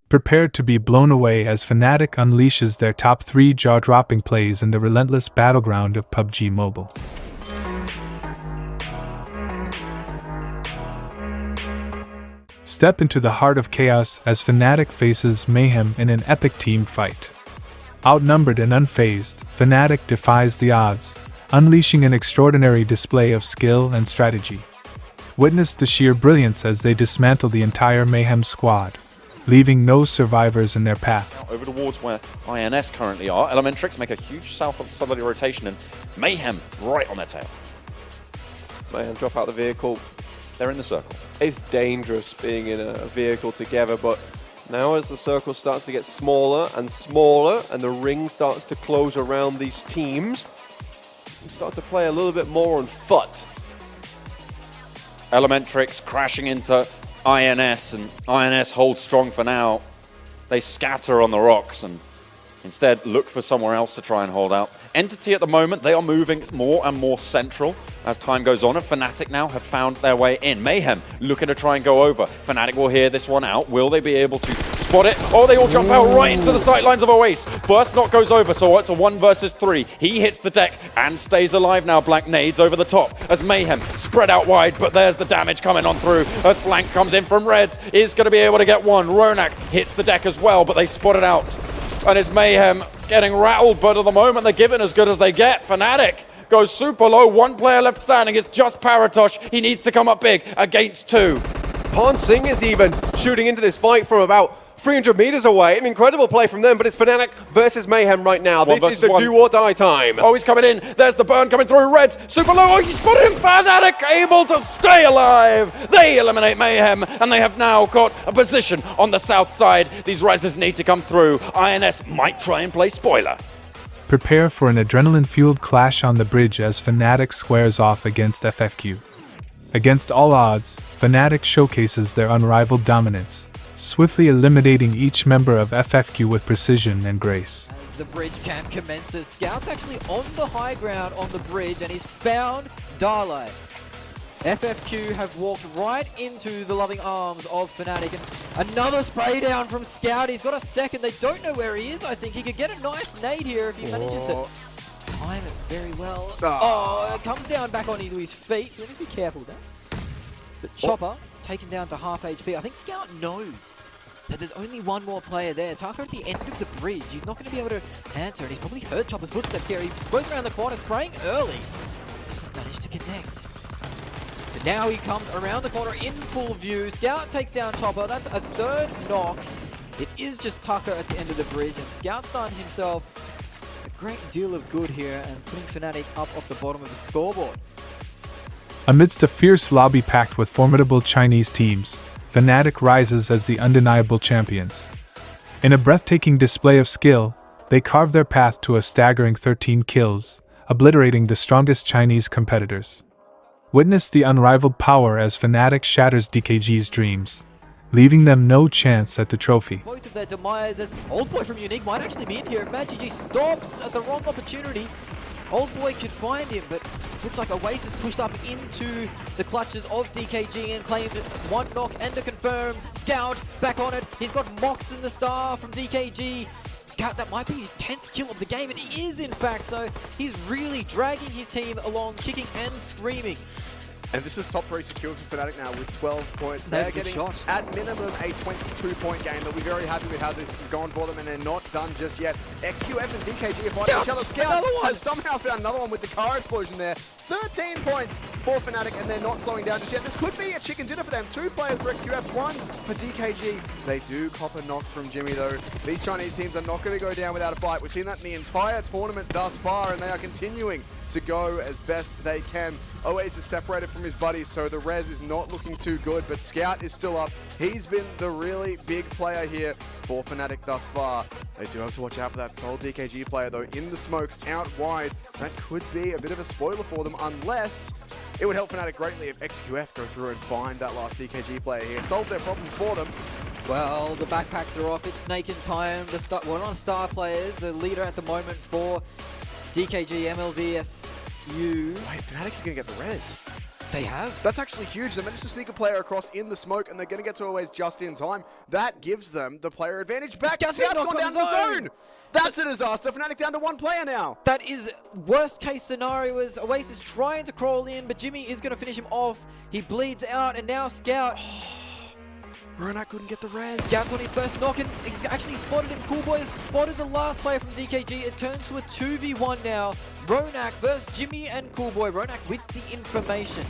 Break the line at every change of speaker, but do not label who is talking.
Prepare to be blown away as FNATIC unleashes their top 3 jaw-dropping plays in the relentless battleground of PUBG Mobile. Step into the heart of chaos as FNATIC faces mayhem in an epic team fight. Outnumbered and unfazed, FNATIC defies the odds, unleashing an extraordinary display of skill and strategy. Witness the sheer brilliance as they dismantle the entire mayhem squad, leaving no survivors in their path.
Over towards where INS currently are, Elementrix make a huge southerly rotation and Mayhem right on their tail.
Mayhem drop out the vehicle.
They're in the circle.
It's dangerous being in a vehicle together, but now as the circle starts to get smaller and smaller and the ring starts to close around these teams, you start to play a little bit more on foot.
Elementrix crashing into INS, and INS holds strong for now. They scatter on the rocks and instead look for somewhere else to try and hold out. Entity at the moment, they are moving more and more central as time goes on, and FNATIC now have found their way in. Mayhem looking to try and go over. FNATIC will hear this one out. Will they be able to spot it? Oh, they all jump out right into the sightlines of Oasis. Burst Knock goes over, so it's a 1 versus 3. He hits the deck and stays alive now. Blank nades over the top as Mayhem spread out wide, but there's the damage coming on through. A flank comes in from Reds. Is going to be able to get one. Ronak hits the deck as well, but they spot it out. And it's Mayhem getting rattled, but at the moment they're giving as good as they get. FNATIC goes super low, 1 player left standing. It's just Paratosh. He needs to come up big against 2.
Ponsing is even shooting into this fight from about 300 meters away. An incredible play from them, but it's FNATIC versus Mayhem right now. This is the do or die time.
Oh, he's coming in. There's the burn coming through. Reds, super low. Oh, he's put him. FNATIC able to stay alive. They eliminate Mayhem, and they have now got a position on the south side. These Reses need to come through. INS might try and play spoiler.
Prepare for an adrenaline-fueled clash on the bridge as FNATIC squares off against FFQ. Against all odds, FNATIC showcases their unrivaled dominance, swiftly eliminating each member of FFQ with precision and grace.
As the bridge camp commences, Scout's actually on the high ground on the bridge and he's found Darlight. FFQ have walked right into the loving arms of FNATIC, and another spray down from Scout. He's got a second. They don't know where he is. I think he could get a nice nade here if he manages to time it very well. Oh, it comes down back onto his feet, so he needs to be careful there. But Chopper taken down to half HP. I think Scout knows that there's only one more player there. Taka at the end of the bridge. He's not going to be able to answer, and he's probably heard Chopper's footsteps here. He goes around the corner, spraying early. Doesn't manage to connect. But now he comes around the corner in full view. Scout takes down Chopper. That's a 3rd knock. It is just Tucker at the end of the bridge, and Scout's done himself a great deal of good here and putting FNATIC up off the bottom of the scoreboard.
Amidst a fierce lobby packed with formidable Chinese teams, FNATIC rises as the undeniable champions. In a breathtaking display of skill, they carve their path to a staggering 13 kills, obliterating the strongest Chinese competitors. Witness the unrivaled power as FNATIC shatters DKG's dreams, leaving them no chance at the trophy.
Both of their demise as Oldboy from Unique might actually be in here. If MadGG stops at the wrong opportunity, Oldboy could find him, but looks like Oasis pushed up into the clutches of DKG and claimed 1 knock and a confirm. Scout back on it. He's got Mox in the star from DKG. Scout, that might be his 10th kill of the game. It is, in fact, so he's really dragging his team along, kicking and screaming.
And this is top 3 secured for FNATIC now with 12 points. They're getting, at minimum, a 22-point game. They'll be very happy with how this has gone for them, and they're not done just yet. XQF and DKG are fighting each other. Scout has somehow found another one with the car explosion there. 13 points for FNATIC, and they're not slowing down just yet. This could be a chicken dinner for them. 2 players for XQF, 1 for DKG. They do cop a knock from Jimmy, though. These Chinese teams are not going to go down without a fight. We've seen that in the entire tournament thus far, and they are continuing to go as best they can. Oasis is separated from his buddies, so the res is not looking too good, but Scout is still up. He's been the really big player here for FNATIC thus far. They do have to watch out for that sole DKG player, though, in the smokes, out wide. That could be a bit of a spoiler for them, unless it would help FNATIC greatly if XQF go through and find that last DKG player here. Solve their problems for them.
Well, the backpacks are off. It's Snake in time. One of the star players, the leader at the moment for DKG, MLVSU.
Wait, FNATIC are going to get the res.
They have.
That's actually huge. They managed to sneak a player across in the smoke, and they're going to get to always just in time. That gives them the player advantage back.
Scouts
Scouts
knocked
gone
on
down the
zone.
zone. That's a disaster. Fnatic down to 1 player now.
That is worst case scenario as Oasis trying to crawl in, but Jimmy is going to finish him off. He bleeds out, and now Scout.
Ronak couldn't get the res.
Scout's on his first knock, and he's actually spotted him. Cool Boy has spotted the last player from DKG. It turns to a 2v1 now. Ronak versus Jimmy and Cool Boy. Ronak with the information.